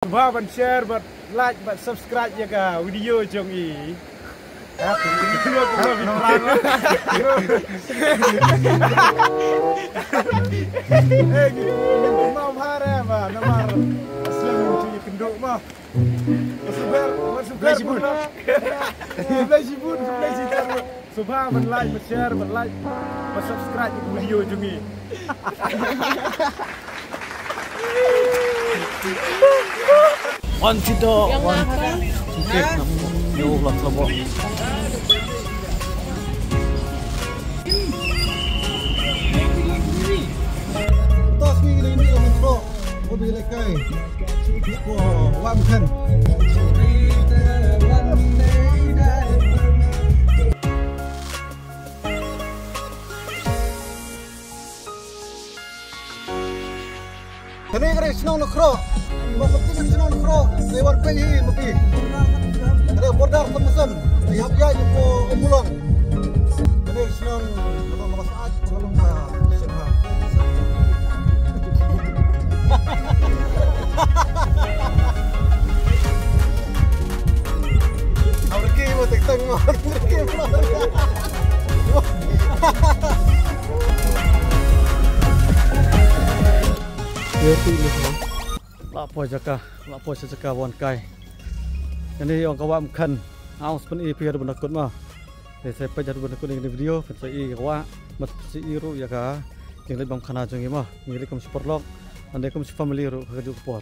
Và bạn share, bạn like, bạn subscribe ya cả video trong ý. Mau marah mah, namar asli cuci kenduk mah. Sebelah sibun, sebelah sibun, sebelah sitar. Subha, bạn like, bạn share, bạn like, bạn subscribe video trong ý. One tidak, one sempit namun jauh lah kelabok. Tos ni ini laman pro, mobil lekai, oh wamkan. Kene senang nakro. Maksudnya senang nakro, lewat pengi mobil. Ada border temusan, lihat ya po umulon. Kene senang nama saat kalau nggak senang. Aurki mau tekteng mau, aurki mau. Ya pilih lah. Lapo jaka wan kai. Ini orang kawam kan, aus pun i pihak benda kut mah. Saya pejat benda kut ini video, saya kawa masih iru ya kah. Yang lebih bang kana jongi mah, yang lebih super log, anda kum family ru kerja kupor.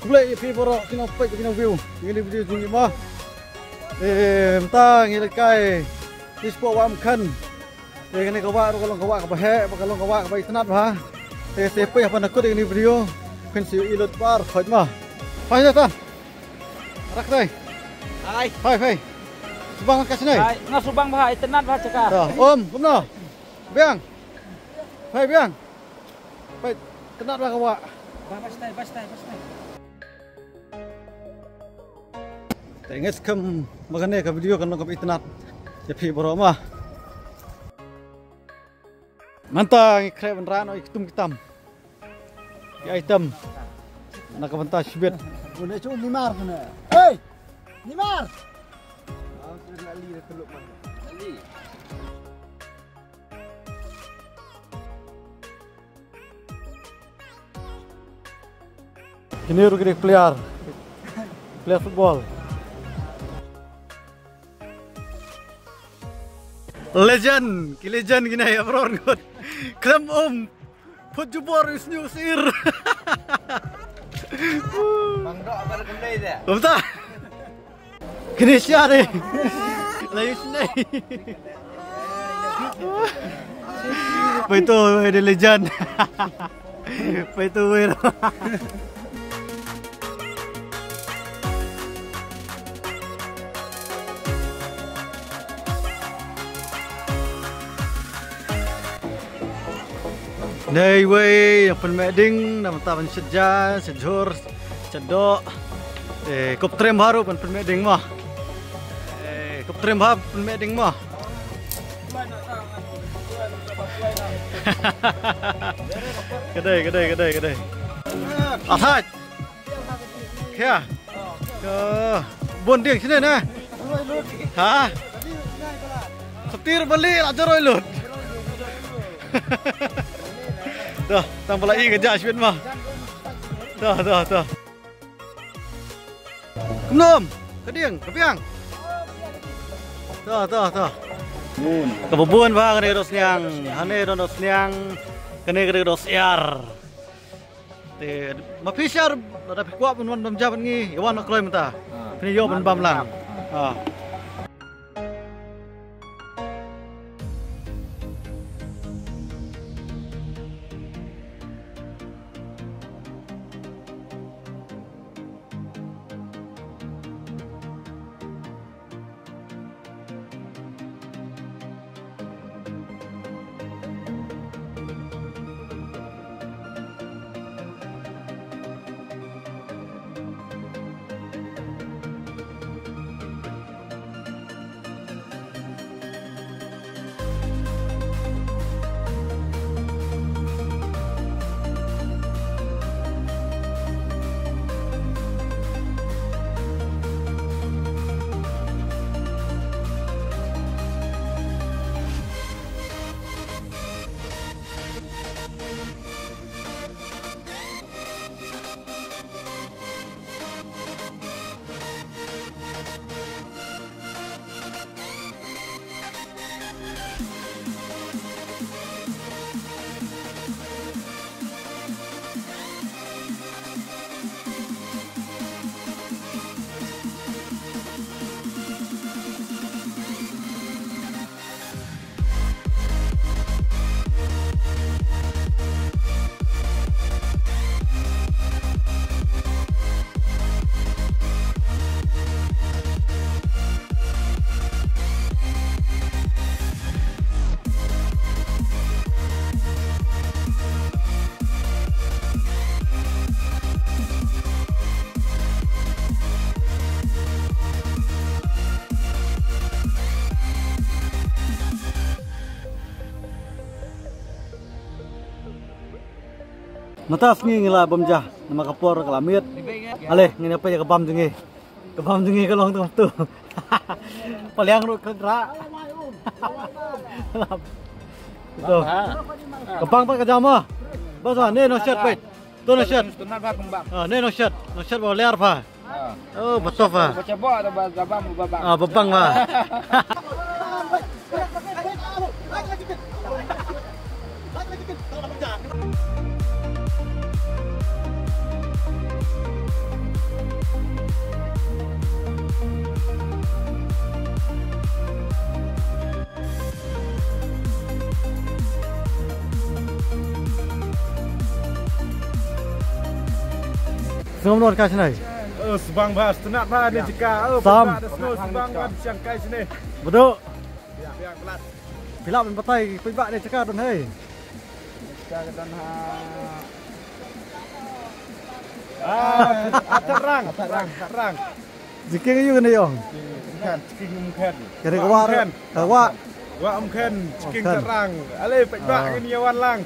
Mulai pi borok kena pej kena view, ini video jongi mah. Mentang ini kai di sebuah wamkan ini kawak kalau kawak kebahe kalau kawak kebaik tenat bah TCP apa nak ini video pensi ilut bar khoj mah hai ta rak dai hai subang kas ni hai nga subang bah tenat bah cakap om kumno biang hai biang baik tenat bah kawak bastai Tengok kem makanya ke video kan ke internet jadi borok mah mantang ikrep beneran oi ketum kitam ya item nak bentar sibet Udah cuma Nimar kena. Hei, Nimar. Ali dah teluk mana? Ali. Ini rugi player football. Legend gini ya bro. Krem put jubor isnyu sir. mangdok apa kembali dia Betul. Kini siapa ni? Layu sini. Betul, ada legend. Betul. Nei wei yang penmeding nama taban seja sejur cedok kop trem baru penmeding mah kop trem baru penmeding mah kedai atas ya ke bonding sini nah ha setir beli aja roilut Tuh, tambah lagi kerja Ashwin mah. Tuh. Kenom, keding, kepiang. Tuh. Kebubun bang, kene dos niang, kene dos yar. Mapisar, ada kuat pun bam jaban ni, iwan nak keluar mentah. Kene yo pun bam lang. Matas ngi ngila bamjah nama kapor kelamit. Ale ngini apa ya kebam jengi. Kebam jengi kalong tengah tu. Paliang ru kegerak. Itu. Kepang pak kejama. Basa ne no shot baik. Tu no shot. Tunat bah pembak. Ne no shot. No shot boleh apa? Oh betul pak. Baca bo atau babam babang. Bebang pak. Semua menurut kasih naik. Sebang bahas tenat bah ni jika. Sam. Sebang bah siangkai sini. Betul. Biar kelas. Bila berbatai pibak ni cakap dan hei. Jika dan Terang. Jiking you ni yong. Kan, ciking mungkin. Kira kawak. Kawak. Wah mungkin ciking terang. Ale pibak ni awan lang.